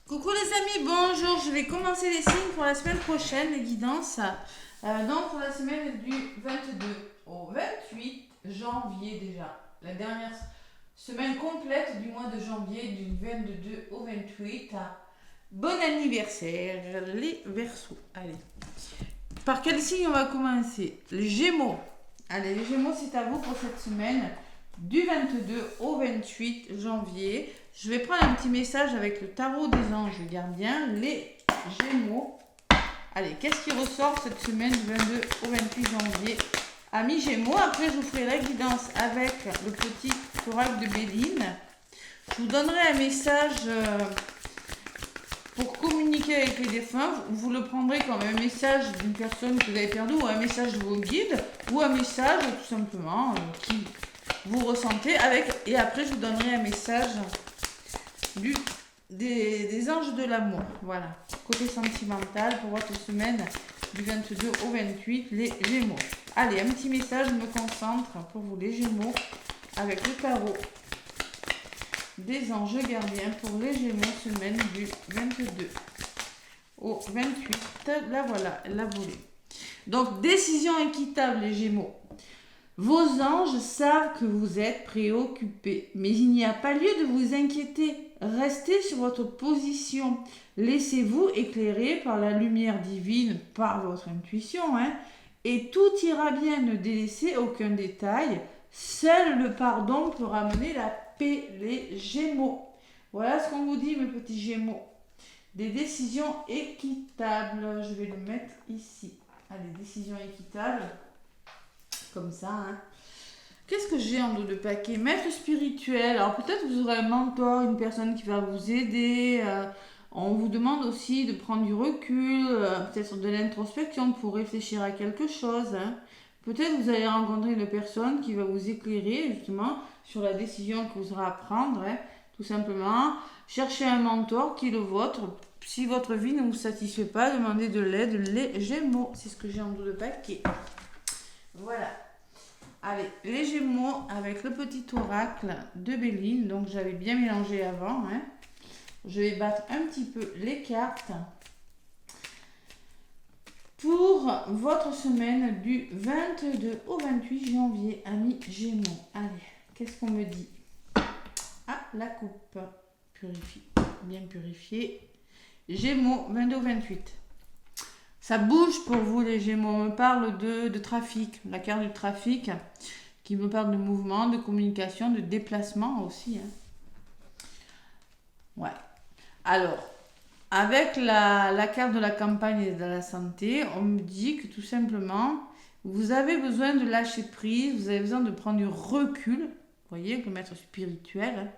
Coucou les amis, bonjour. Je vais commencer les signes pour la semaine prochaine, les guidances. Donc pour la semaine du 22 au 28 janvier déjà. La dernière semaine complète du mois de janvier du 22 au 28. Bon anniversaire les Verseaux. Allez. Par quel signe on va commencer? Les Gémeaux. Allez, les Gémeaux, c'est à vous pour cette semaine du 22 au 28 janvier. Je vais prendre un petit message avec le tarot des anges gardiens, les Gémeaux. Allez, qu'est-ce qui ressort cette semaine du 22 au 28 janvier? Amis Gémeaux, après je vous ferai la guidance avec le petit oracle de Béline. Je vous donnerai un message pour communiquer avec les défunts. Vous le prendrez comme un message d'une personne que vous avez perdue, ou un message de vos guides, ou un message tout simplement qui vous ressentez avec. Et après je vous donnerai un message des anges de l'amour. Voilà, côté sentimental pour votre semaine du 22 au 28, les Gémeaux. Allez, un petit message, je me concentre pour vous les Gémeaux avec le tarot des anges gardiens pour les Gémeaux, semaine du 22 au 28. La voilà, la volée. Donc, décision équitable, les Gémeaux. Vos anges savent que vous êtes préoccupés, mais il n'y a pas lieu de vous inquiéter. Restez sur votre position. Laissez-vous éclairer par la lumière divine, par votre intuition, et tout ira bien. Ne délaissez aucun détail. Seul le pardon peut ramener la paix, les Gémeaux. Voilà ce qu'on vous dit, mes petits Gémeaux. Des décisions équitables. Je vais le mettre ici. Allez, décisions équitables. Comme ça, Qu'est-ce que j'ai en dos de paquet? Maître spirituel. Alors peut-être vous aurez un mentor, une personne qui va vous aider. On vous demande aussi de prendre du recul, peut-être sur de l'introspection pour réfléchir à quelque chose. Peut-être vous allez rencontrer une personne qui va vous éclairer justement sur la décision que vous aurez à prendre. Tout simplement, cherchez un mentor qui est le vôtre. Si votre vie ne vous satisfait pas, demandez de l'aide, les Gémeaux. C'est ce que j'ai en dos de paquet. Voilà. Allez, les Gémeaux avec le petit oracle de Béline. Donc j'avais bien mélangé avant. Je vais battre un petit peu les cartes pour votre semaine du 22 au 28 janvier, amis Gémeaux. Allez, qu'est-ce qu'on me dit? Ah, la coupe. Purifie. Bien purifiée. Gémeaux, 22 au 28. Ça bouge pour vous les Gémeaux. On me parle de trafic, la carte du trafic, qui me parle de mouvement, de communication, de déplacement aussi. Ouais. Alors, avec la carte de la campagne et de la santé, on me dit que tout simplement, vous avez besoin de lâcher prise, vous avez besoin de prendre du recul. Vous voyez, le maître spirituel.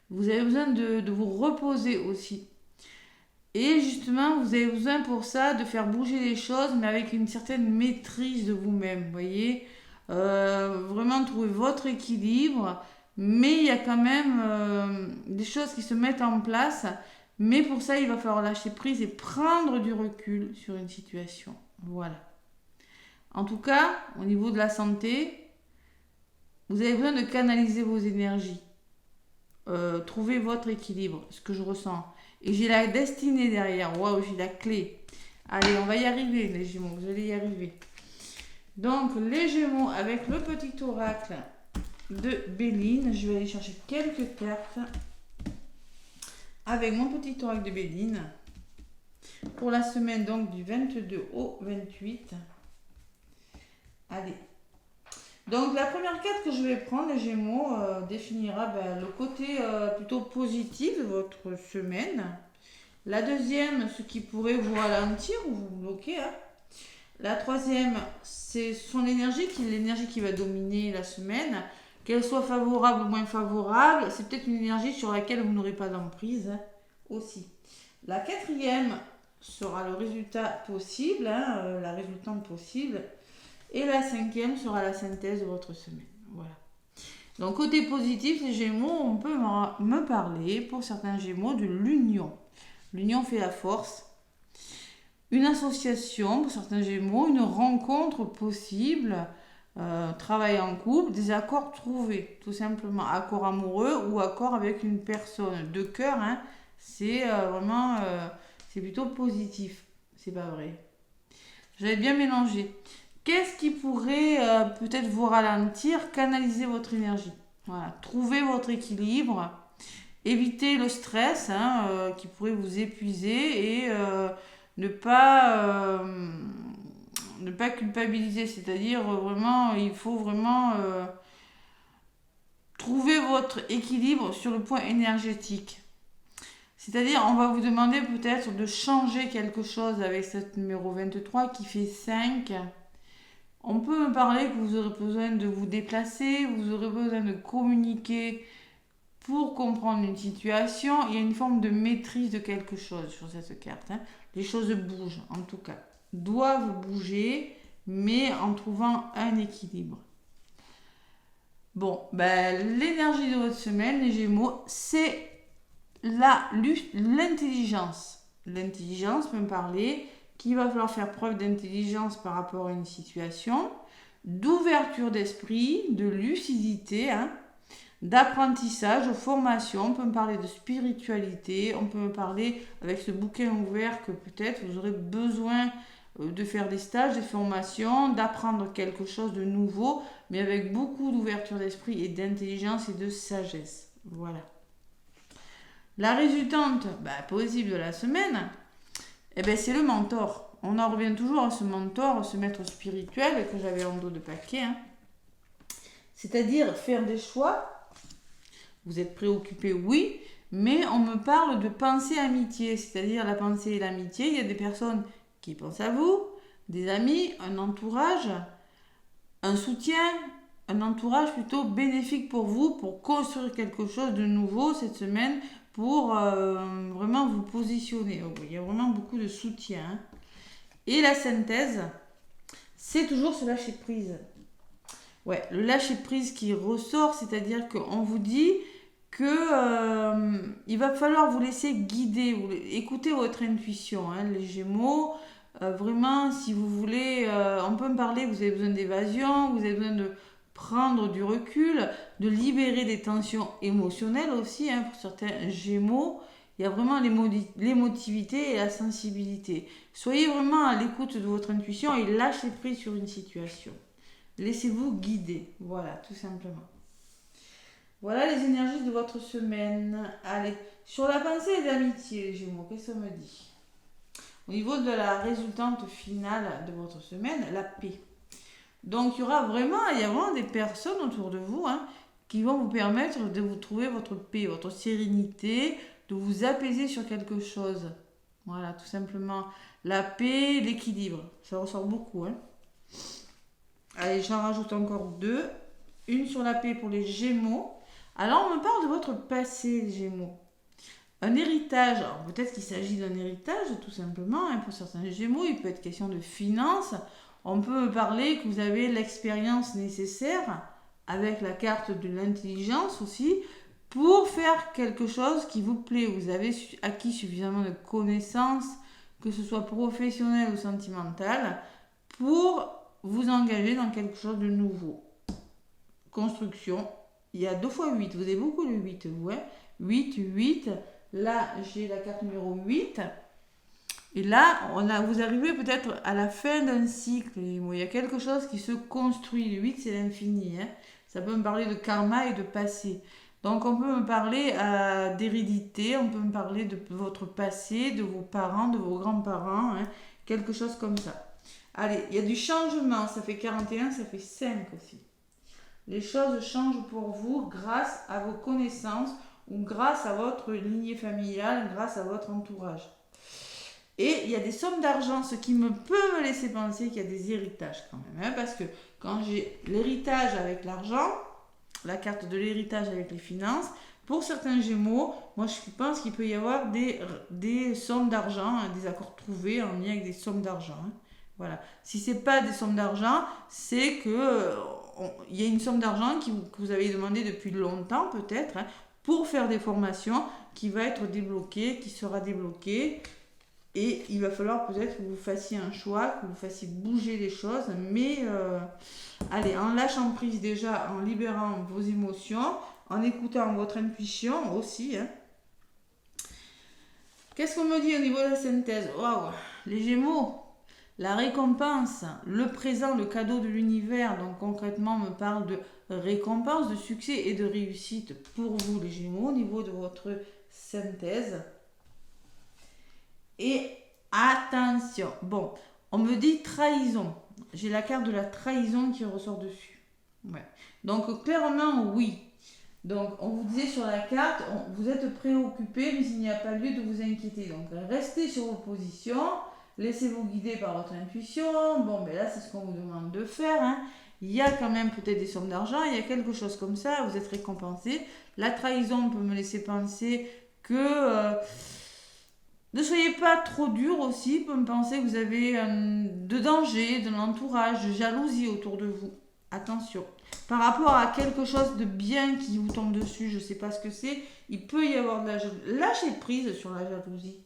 Vous avez besoin de vous reposer aussi. Et justement, vous avez besoin pour ça de faire bouger les choses, mais avec une certaine maîtrise de vous-même, vous voyez. Vraiment trouver votre équilibre, mais il y a quand même des choses qui se mettent en place. Mais pour ça, il va falloir lâcher prise et prendre du recul sur une situation. Voilà. En tout cas, au niveau de la santé, vous avez besoin de canaliser vos énergies. Trouver votre équilibre, ce que je ressens. Et j'ai la destinée derrière. Waouh, j'ai la clé. Allez, on va y arriver, les Gémeaux. Vous allez y arriver. Donc, les Gémeaux avec le petit oracle de Béline. Je vais aller chercher quelques cartes avec mon petit oracle de Béline pour la semaine donc du 22 au 28. Allez. Donc, la première carte que je vais prendre, les Gémeaux, définira le côté plutôt positif de votre semaine. La deuxième, ce qui pourrait vous ralentir ou vous bloquer. La troisième, c'est son énergie, qui est l'énergie qui va dominer la semaine. Qu'elle soit favorable ou moins favorable, c'est peut-être une énergie sur laquelle vous n'aurez pas d'emprise aussi. La quatrième sera le résultat possible, la résultante possible. Et la cinquième sera la synthèse de votre semaine. Voilà. Donc, côté positif, les Gémeaux, on peut me parler, pour certains Gémeaux, de l'union. L'union fait la force. Une association, pour certains Gémeaux, une rencontre possible, travail en couple, des accords trouvés, tout simplement. Accord amoureux ou accord avec une personne de cœur, C'est vraiment, c'est plutôt positif. C'est pas vrai. J'avais bien mélangé. Qu'est-ce qui pourrait peut-être vous ralentir? Canaliser votre énergie. Voilà. Trouver votre équilibre. Éviter le stress qui pourrait vous épuiser et ne pas culpabiliser. C'est-à-dire vraiment, il faut vraiment trouver votre équilibre sur le point énergétique. C'est-à-dire, on va vous demander peut-être de changer quelque chose avec cette numéro 23 qui fait 5. On peut me parler que vous aurez besoin de vous déplacer, vous aurez besoin de communiquer pour comprendre une situation. Il y a une forme de maîtrise de quelque chose sur cette carte. Les choses bougent, en tout cas. Doivent bouger, mais en trouvant un équilibre. Bon, l'énergie de votre semaine, les Gémeaux, c'est l'intelligence. L'intelligence peut me parler qu'il va falloir faire preuve d'intelligence par rapport à une situation, d'ouverture d'esprit, de lucidité, d'apprentissage, de formation. On peut me parler de spiritualité, on peut me parler avec ce bouquin ouvert que peut-être vous aurez besoin de faire des stages, des formations, d'apprendre quelque chose de nouveau, mais avec beaucoup d'ouverture d'esprit et d'intelligence et de sagesse. Voilà. La résultante positive de la semaine, c'est le mentor. On en revient toujours à ce mentor, ce maître spirituel que j'avais en dos de paquet. C'est-à-dire faire des choix. Vous êtes préoccupé, oui, mais on me parle de pensée amitié, c'est-à-dire la pensée et l'amitié. Il y a des personnes qui pensent à vous, des amis, un entourage, un soutien, un entourage plutôt bénéfique pour vous, pour construire quelque chose de nouveau cette semaine, pour vraiment vous positionner. Il y a vraiment beaucoup de soutien. Et la synthèse, c'est toujours ce lâcher prise. Ouais, le lâcher prise qui ressort, c'est-à-dire qu'on vous dit que il va falloir vous laisser guider, écouter votre intuition, les Gémeaux. Vraiment, si vous voulez, on peut me parler, vous avez besoin d'évasion, vous avez besoin de prendre du recul, de libérer des tensions émotionnelles aussi, pour certains Gémeaux. Il y a vraiment l'émotivité et la sensibilité. Soyez vraiment à l'écoute de votre intuition et lâchez prise sur une situation. Laissez-vous guider, voilà, tout simplement. Voilà les énergies de votre semaine. Allez, sur la pensée et l'amitié, les Gémeaux, qu'est-ce que ça me dit? Au niveau de la résultante finale de votre semaine, la paix. Donc il y a vraiment des personnes autour de vous qui vont vous permettre de vous trouver votre paix, votre sérénité, de vous apaiser sur quelque chose. Voilà, tout simplement. La paix, l'équilibre. Ça ressort beaucoup. Allez, j'en rajoute encore 2. Une sur la paix pour les Gémeaux. Alors, on me parle de votre passé, les Gémeaux. Un héritage. Alors, peut-être qu'il s'agit d'un héritage, tout simplement. Pour certains Gémeaux, il peut être question de finances. On peut parler que vous avez l'expérience nécessaire, avec la carte de l'intelligence aussi, pour faire quelque chose qui vous plaît. Vous avez acquis suffisamment de connaissances, que ce soit professionnel ou sentimental, pour vous engager dans quelque chose de nouveau. Construction. Il y a 2 fois 8. Vous avez beaucoup de 8, vous. 8. Là, j'ai la carte numéro 8. Et là, vous arrivez peut-être à la fin d'un cycle. Il y a quelque chose qui se construit. Le 8, c'est l'infini. Ça peut me parler de karma et de passé. Donc, on peut me parler d'hérédité. On peut me parler de votre passé, de vos parents, de vos grands-parents. Quelque chose comme ça. Allez, il y a du changement. Ça fait 41, ça fait 5 aussi. Les choses changent pour vous grâce à vos connaissances ou grâce à votre lignée familiale, grâce à votre entourage. Et il y a des sommes d'argent, ce qui peut me laisser penser qu'il y a des héritages quand même. Parce que quand j'ai l'héritage avec l'argent, la carte de l'héritage avec les finances, pour certains Gémeaux, moi je pense qu'il peut y avoir des sommes d'argent, des accords trouvés en lien avec des sommes d'argent. Voilà. Si ce n'est pas des sommes d'argent, c'est que il y a une somme d'argent que vous avez demandé depuis longtemps peut-être, pour faire des formations qui va être débloquée, qui sera débloquée. Et il va falloir peut-être que vous fassiez un choix, que vous fassiez bouger les choses, mais allez, en lâchant prise déjà, en libérant vos émotions, en écoutant votre intuition aussi. Qu'est-ce qu'on me dit au niveau de la synthèse? Waouh, les Gémeaux, la récompense, le présent, le cadeau de l'univers. Donc concrètement, on me parle de récompense, de succès et de réussite pour vous, les Gémeaux, au niveau de votre synthèse. Et attention, bon, on me dit trahison. J'ai la carte de la trahison qui ressort dessus. Ouais. Donc clairement, oui. Donc, on vous disait sur la carte, vous êtes préoccupé, mais il n'y a pas lieu de vous inquiéter. Donc, restez sur vos positions, laissez-vous guider par votre intuition. Bon, ben là, c'est ce qu'on vous demande de faire. Hein. Il y a quand même peut-être des sommes d'argent, il y a quelque chose comme ça, vous êtes récompensé. La trahison peut me laisser penser que... ne soyez pas trop dur aussi, peut me penser que vous avez de danger, de l'entourage, de jalousie autour de vous. Attention. Par rapport à quelque chose de bien qui vous tombe dessus, je ne sais pas ce que c'est, il peut y avoir de la jalousie. Lâchez prise sur la jalousie.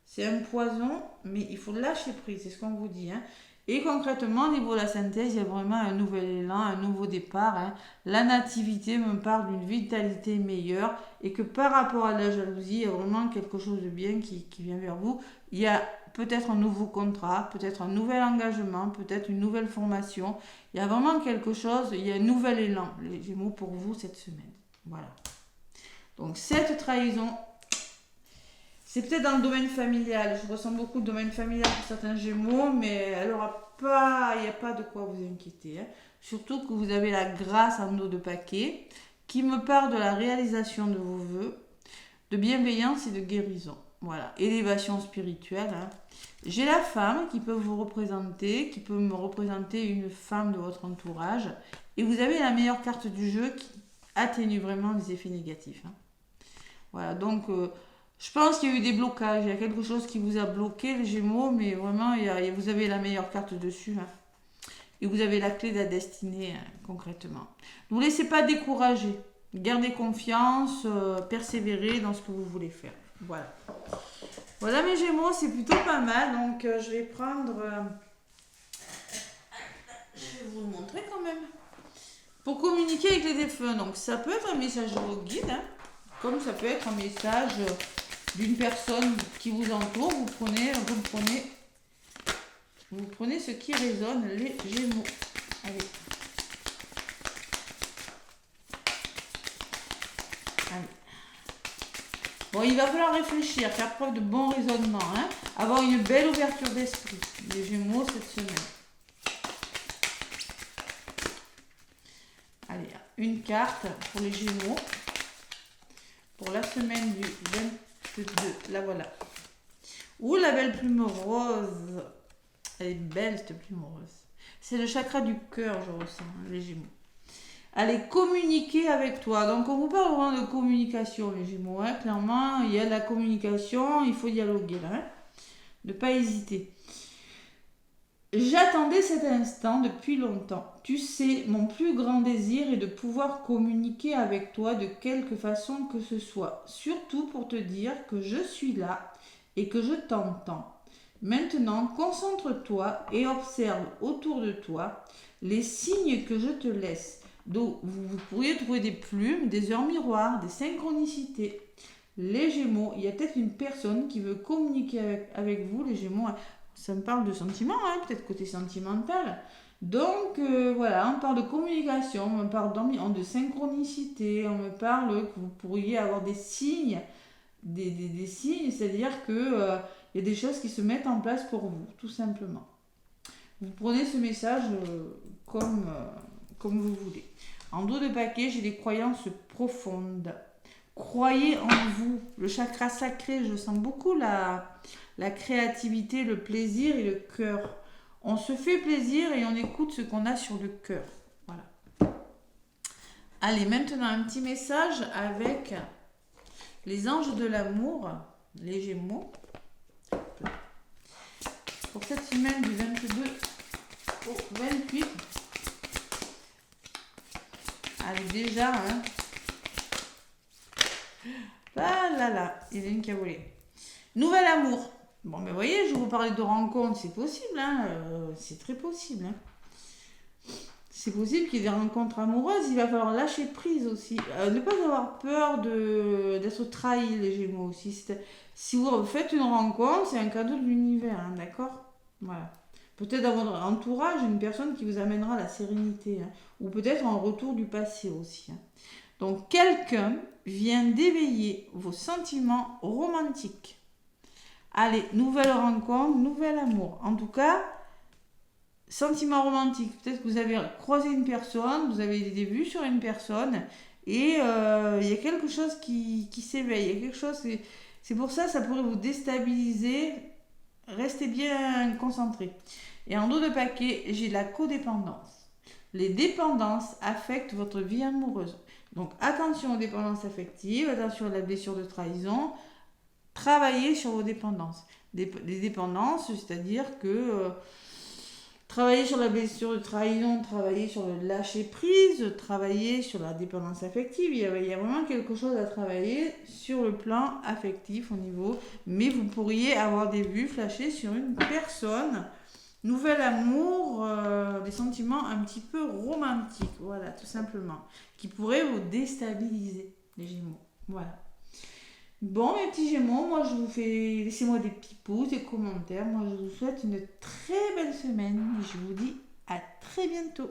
C'est un poison, mais il faut lâcher prise, c'est ce qu'on vous dit. Hein. Et concrètement, au niveau de la synthèse, il y a vraiment un nouvel élan, un nouveau départ. Hein. La nativité me parle d'une vitalité meilleure et que par rapport à la jalousie, il y a vraiment quelque chose de bien qui vient vers vous. Il y a peut-être un nouveau contrat, peut-être un nouvel engagement, peut-être une nouvelle formation. Il y a vraiment quelque chose, il y a un nouvel élan, les Gémeaux, pour vous cette semaine. Voilà. Donc cette trahison, c'est peut-être dans le domaine familial. Je ressens beaucoup de domaine familial pour certains Gémeaux, mais il n'y a pas de quoi vous inquiéter. Hein. Surtout que vous avez la grâce en dos de paquet qui me parle de la réalisation de vos vœux, de bienveillance et de guérison. Voilà, élévation spirituelle. Hein. J'ai la femme qui peut vous représenter, qui peut me représenter une femme de votre entourage. Et vous avez la meilleure carte du jeu qui atténue vraiment les effets négatifs. Hein. Voilà, donc je pense qu'il y a eu des blocages. Il y a quelque chose qui vous a bloqué, les Gémeaux, mais vraiment, vous avez la meilleure carte dessus. Hein. Et vous avez la clé de la destinée, hein, concrètement. Ne vous laissez pas décourager. Gardez confiance, persévérez dans ce que vous voulez faire. Voilà. Voilà mes Gémeaux, c'est plutôt pas mal. Donc je vais prendre... je vais vous le montrer quand même. Pour communiquer avec les défunts. Donc ça peut être un message de vos guides. Hein, comme ça peut être un message d'une personne qui vous entoure. Vous prenez ce qui résonne, les Gémeaux. Allez. Allez. Bon, il va falloir réfléchir, faire preuve de bon raisonnement, hein, avoir une belle ouverture d'esprit, les Gémeaux, cette semaine. Allez, une carte pour les Gémeaux, pour la semaine du 22, la voilà. Ouh, la belle plume rose. Elle est belle, cette plume rose. C'est le chakra du cœur, je ressens, hein, les Gémeaux. Allez, communiquer avec toi. Donc, on vous parle vraiment de communication, les Gémeaux. Hein. Clairement, il y a de la communication, il faut dialoguer là. Hein. Ne pas hésiter. J'attendais cet instant depuis longtemps. Tu sais, mon plus grand désir est de pouvoir communiquer avec toi de quelque façon que ce soit. Surtout pour te dire que je suis là et que je t'entends. Maintenant, concentre-toi et observe autour de toi les signes que je te laisse. Donc, vous pourriez trouver des plumes, des heures miroirs, des synchronicités. Les Gémeaux, il y a peut-être une personne qui veut communiquer avec vous, les Gémeaux. Ça me parle de sentiments, hein, peut-être côté sentimental. Donc, voilà, on parle de communication, on me parle de synchronicité, on me parle que vous pourriez avoir des signes, des signes, c'est-à-dire que y a des choses qui se mettent en place pour vous, tout simplement. Vous prenez ce message comme vous voulez. En dos de paquet, j'ai des croyances profondes. Croyez en vous. Le chakra sacré, je sens beaucoup la créativité, le plaisir et le cœur. On se fait plaisir et on écoute ce qu'on a sur le cœur. Voilà. Allez, maintenant un petit message avec les anges de l'amour, les Gémeaux. Pour cette semaine du 22 au 28. Allez, déjà, hein. Ah là là, il y en a une qui a volé. Nouvel amour. Bon, mais vous voyez, je vous parlais de rencontre, c'est possible, hein. C'est très possible, hein. c'est possible qu'il y ait des rencontres amoureuses, il va falloir lâcher prise aussi. Ne pas avoir peur d'être trahi, les Gémeaux aussi. Si vous faites une rencontre, c'est un cadeau de l'univers, hein, d'accord? Voilà. Peut-être dans votre entourage, une personne qui vous amènera la sérénité, hein, ou peut-être un retour du passé aussi, hein. Donc, quelqu'un vient d'éveiller vos sentiments romantiques. Allez, nouvelle rencontre, nouvel amour. En tout cas, sentiment romantique. Peut-être que vous avez croisé une personne, vous avez des vues sur une personne et il y a quelque chose qui s'éveille. Il y a quelque chose, c'est pour ça, ça pourrait vous déstabiliser. Restez bien concentré. Et en dos de paquet, j'ai la codépendance. Les dépendances affectent votre vie amoureuse. Donc attention aux dépendances affectives, attention à la blessure de trahison. Travaillez sur vos dépendances. Les dépendances, c'est-à-dire que travailler sur la blessure de trahison, travailler sur le lâcher prise, travailler sur la dépendance affective. Il y a vraiment quelque chose à travailler sur le plan affectif au niveau. Mais vous pourriez avoir des vues flashées sur une personne. Nouvel amour, des sentiments un petit peu romantiques. Voilà, tout simplement. Qui pourraient vous déstabiliser, les Gémeaux. Voilà. Bon, mes petits Gémeaux, moi je vous fais, laissez-moi des petits pouces, des commentaires. Moi je vous souhaite une très belle semaine et je vous dis à très bientôt.